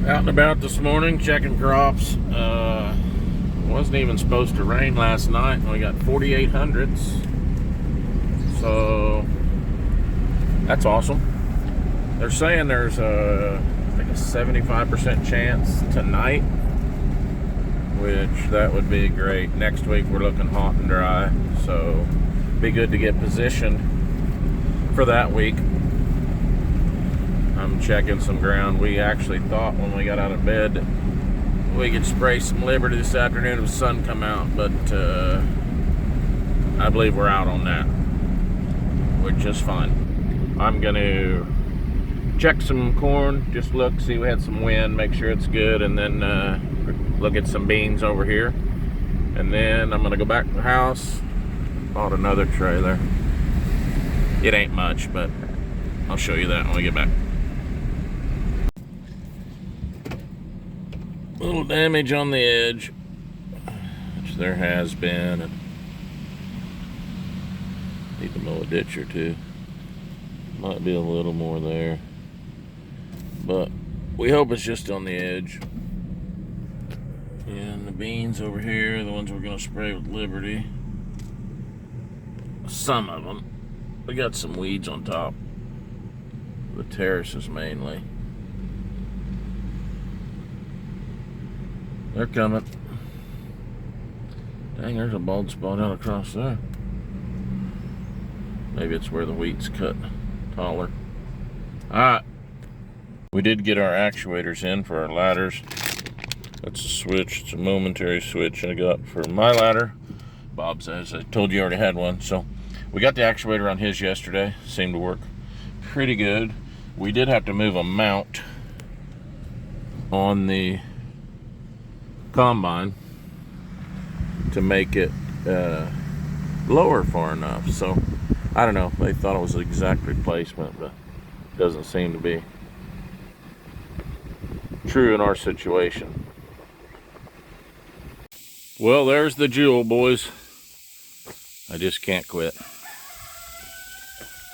Out and about this morning, checking crops. Wasn't even supposed to rain last night, and we got 4,800s. So that's awesome. They're saying there's I think a 75% chance tonight, which that would be great. Next week we're looking hot and dry, so be good to get positioned for that week. I'm checking some ground. We actually thought when we got out of bed that we could spray some Liberty this afternoon if the sun come out, but I believe we're out on that, which is fine. I'm gonna check some corn, just look, see we had some wind, make sure it's good, and then look at some beans over here. And then I'm gonna go back to the house. Bought another trailer. It ain't much, but I'll show you that when we get back. Little damage on the edge, which there has been, and need to mow a ditch or two. Might be a little more there, but we hope it's just on the edge. And the beans over here, the ones we're gonna spray with Liberty, some of them. We got some weeds on top. The terraces mainly. They're coming. Dang, there's a bald spot out across there. Maybe it's where the wheat's cut taller. Alright. We did get our actuators in for our ladders. That's a switch. It's a momentary switch I got for my ladder. Bob says I told you already had one. So we got the actuator on his yesterday. Seemed to work pretty good. We did have to move a mount on the combine to make it lower far enough. So I don't know, they thought it was an exact replacement, but it doesn't seem to be true in our situation. Well, there's the Jewel, boys. I just can't quit.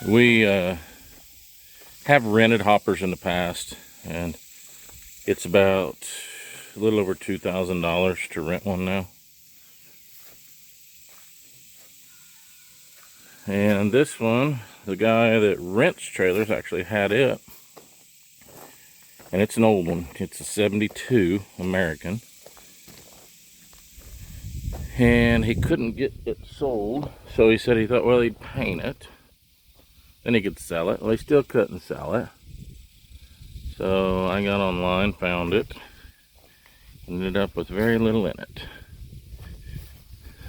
We have rented hoppers in the past, and it's about a little over $2,000 to rent one now. And this one, the guy that rents trailers actually had it. And it's an old one. It's a 72 American. And he couldn't get it sold, so he said he thought, well, he'd paint it. Then he could sell it. Well, he still couldn't sell it. So I got online, found it. Ended up with very little in it.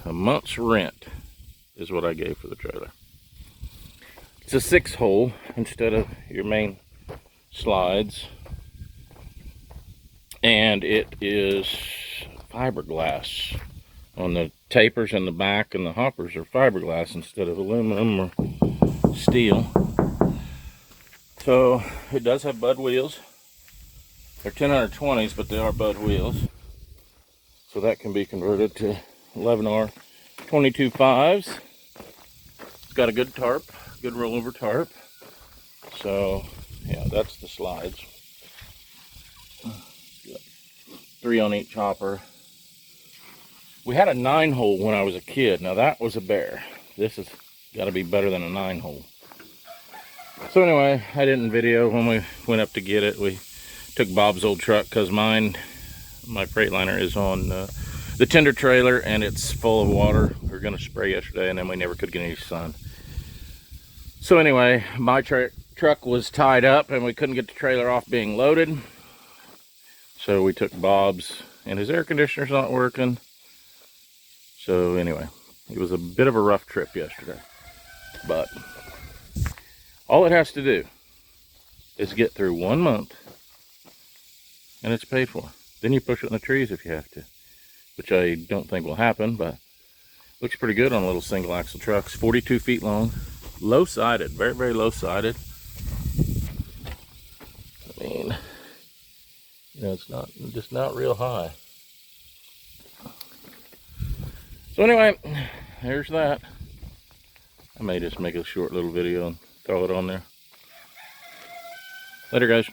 A month's rent is what I gave for the trailer. It's a 6-hole instead of your main slides. And it is fiberglass. On the tapers in the back, and the hoppers are fiberglass instead of aluminum or steel. So it does have bud wheels. They're 10R20s, but they are bud wheels. So that can be converted to 11R 22.5s. It's got a good tarp, good rollover tarp. So yeah, that's the slides. 3 on each hopper. We had a 9-hole when I was a kid. Now that was a bear. This has got to be better than a 9-hole. So anyway, I didn't video when we went up to get it. We took Bob's old truck because my Freightliner is on the tender trailer and it's full of water. We were going to spray yesterday and then we never could get any sun. So anyway, my truck was tied up and we couldn't get the trailer off being loaded. So we took Bob's, and his air conditioner's not working. So anyway, it was a bit of a rough trip yesterday. But all it has to do is get through 1 month and it's paid for. Then you push it in the trees if you have to, which I don't think will happen, but looks pretty good on little single axle trucks. 42 feet long, low sided, very, very low sided. I mean, you know, it's not just not real high. So anyway, there's that. I may just make a short little video and throw it on there. Later, guys.